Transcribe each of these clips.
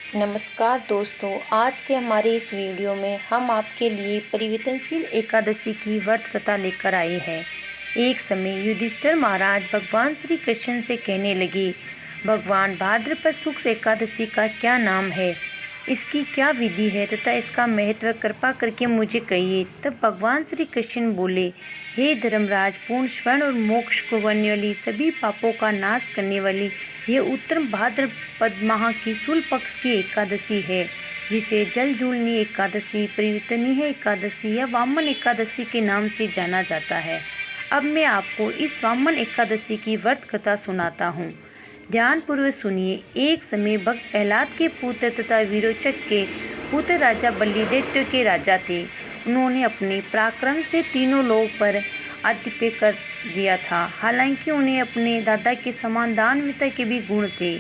नमस्कार दोस्तों, आज के हमारे इस वीडियो में हम आपके लिए परिवर्तनशील एकादशी की व्रत कथा लेकर आए हैं। एक समय युधिष्ठिर महाराज भगवान श्री कृष्ण से कहने लगे, भगवान भाद्रपद शुक्ल एकादशी का क्या नाम है, इसकी क्या विधि है तथा इसका महत्व कृपा करके मुझे कहिए। तब भगवान श्री कृष्ण बोले, हे धर्मराज, पूर्ण स्वर्ण और मोक्ष को बनने वाली, सभी पापों का नाश करने वाली यह उत्तम भाद्रपद माह की शुक्ल पक्ष की एकादशी है, जिसे जलजूलनी एकादशी, परिवर्तनीय एकादशी या वामन एकादशी के नाम से जाना जाता है। अब मैं आपको इस वामन एकादशी की व्रत कथा सुनाता हूँ। ध्यानपूर्वक सुनिए। एक समय भक्त प्रहलाद के पुत्र तथा विरोचक के पुत्र राजा बलि दैत्यों के राजा थे। उन्होंने अपने पराक्रम से तीनों लोक पर आधिपत्य कर दिया था। हालांकि उन्हें अपने दादा के समान दानवीरता के भी गुण थे,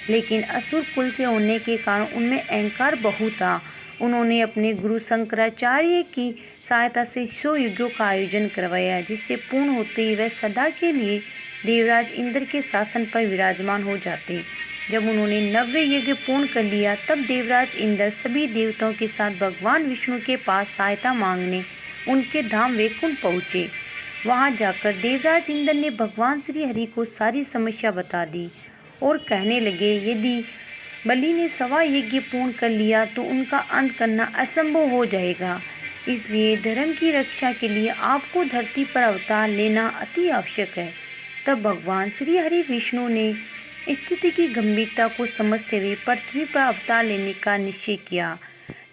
लेकिन असुर कुल से होने के कारण उनमें अहंकार बहुत था। उन्होंने अपने गुरु शंकराचार्य की सहायता से 100 यज्ञों का आयोजन करवाया, जिससे पूर्ण होते ही वह सदा के लिए देवराज इंद्र के शासन पर विराजमान हो जाते। जब उन्होंने 90 यज्ञ पूर्ण कर लिया, तब देवराज इंद्र सभी देवताओं के साथ भगवान विष्णु के पास सहायता मांगने उनके धाम वैकुंठ पहुँचे। वहां जाकर देवराज इंद्र ने भगवान श्री हरि को सारी समस्या बता दी और कहने लगे, यदि बलि ने 100 यज्ञ पूर्ण कर लिया तो उनका अंत करना असंभव हो जाएगा। इसलिए धर्म की रक्षा के लिए आपको धरती पर अवतार लेना अति आवश्यक है। तब भगवान श्री हरि विष्णु ने स्थिति की गंभीरता को समझते हुए पृथ्वी पर अवतार लेने का निश्चय किया।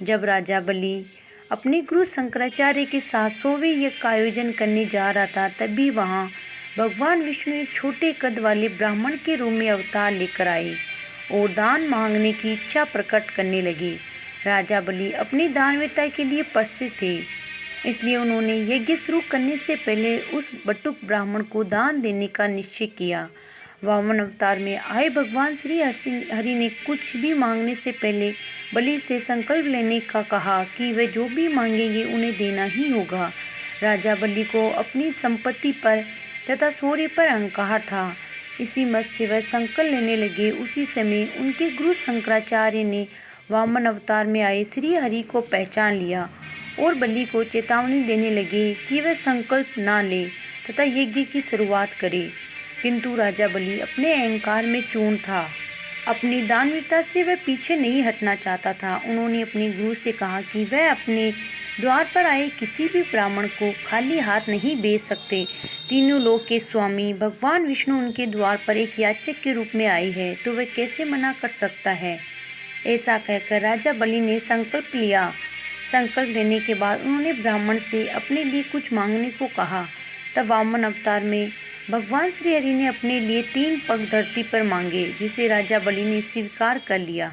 जब राजा बलि अपने गुरु शंकराचार्य के साथ 100वें यज्ञ का आयोजन करने जा रहा था, तभी वहां भगवान विष्णु एक छोटे कद वाले ब्राह्मण के रूप में अवतार लेकर आए और दान मांगने की इच्छा प्रकट करने लगे। राजा बलि अपनी दानवीरता के लिए प्रसिद्ध थे, इसलिए उन्होंने यज्ञ शुरू करने से पहले उस बटुक ब्राह्मण को दान देने का निश्चय किया। वामन अवतार में आए भगवान श्री हरि ने कुछ भी मांगने से पहले बलि से संकल्प लेने का कहा कि वे जो भी मांगेंगे उन्हें देना ही होगा। राजा बलि को अपनी संपत्ति पर तथा शौर्य पर अहंकार था, इसी मत से वह संकल्प लेने लगे। उसी समय उनके गुरु शंकराचार्य ने वामन अवतार में आए श्री हरि को पहचान लिया और बलि को चेतावनी देने लगे कि वह संकल्प ना ले तथा यज्ञ की शुरुआत करे। किंतु राजा बलि अपने अहंकार में चूर्ण था। अपनी दानवीरता से वह पीछे नहीं हटना चाहता था। उन्होंने अपने गुरु से कहा कि वह अपने द्वार पर आए किसी भी ब्राह्मण को खाली हाथ नहीं भेज सकते। तीनों लोक के स्वामी भगवान विष्णु उनके द्वार पर एक याचक के रूप में आए हैं, तो वह कैसे मना कर सकता है। ऐसा कहकर राजा बलि ने संकल्प लिया। संकल्प लेने के बाद उन्होंने ब्राह्मण से अपने लिए कुछ मांगने को कहा। तब वामन अवतार में भगवान श्री हरि ने अपने लिए 3 पग धरती पर मांगे, जिसे राजा बलि ने स्वीकार कर लिया।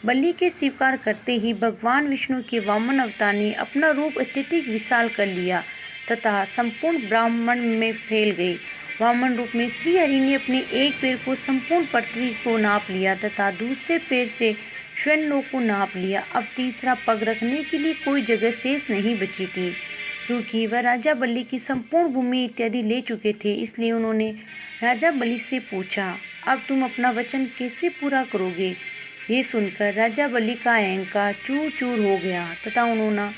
बलि के स्वीकार करते ही भगवान विष्णु के वामन अवतार ने अपना रूप अत्यधिक विशाल कर लिया तथा संपूर्ण ब्रह्मांड में फैल गए। वामन रूप में श्री हरि ने अपने एक पैर को संपूर्ण पृथ्वी को नाप लिया तथा दूसरे पैर से स्वर्ण लोक को नाप लिया। अब तीसरा पग रखने के लिए कोई जगह शेष नहीं बची थी, क्योंकि वह राजा बलि की संपूर्ण भूमि इत्यादि ले चुके थे। इसलिए उन्होंने राजा बलि से पूछा, अब तुम अपना वचन कैसे पूरा करोगे। ये सुनकर राजा बलि का अहंकार चूर चूर हो गया तथा उन्होंने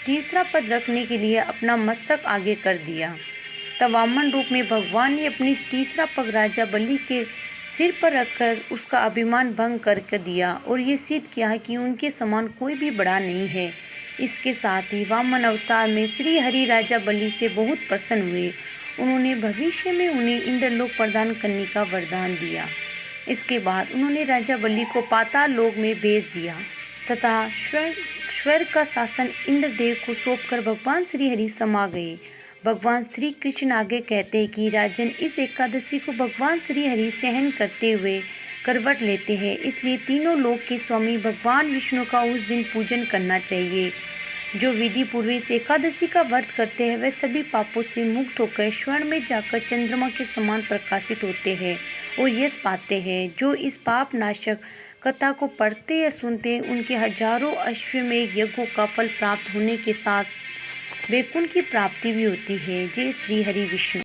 तीसरा पद रखने के लिए अपना मस्तक आगे कर दिया। तब वामन रूप में भगवान ने अपनी तीसरा पग राजा बलि के सिर पर रखकर उसका अभिमान भंग कर दिया और ये सिद्ध किया कि उनके समान कोई भी बड़ा नहीं है। इसके साथ ही वामन अवतार में श्री हरि राजा बलि से बहुत प्रसन्न हुए। उन्होंने भविष्य में उन्हें इंद्रलोक प्रदान करने का वरदान दिया। इसके बाद उन्होंने राजा बलि को पाताल लोक में भेज दिया तथा स्वर्ग का शासन इंद्रदेव को सौंपकर भगवान श्री हरि समा गए। भगवान श्री कृष्ण आगे कहते हैं कि राजन, इस एकादशी को भगवान श्री हरि सहन करते हुए करवट लेते हैं, इसलिए तीनों लोक के स्वामी भगवान विष्णु का उस दिन पूजन करना चाहिए। जो विधि पूर्वी इस एकादशी का व्रत करते हैं, वे सभी पापों से मुक्त होकर स्वर्ण में जाकर चंद्रमा के समान प्रकाशित होते हैं और यश पाते हैं। जो इस पाप नाशक कथा को पढ़ते या सुनते हैं, उनके हजारों अश्वमेध यज्ञों का फल प्राप्त होने के साथ वैकुंठ की प्राप्ति भी होती है। जय श्री हरि विष्णु।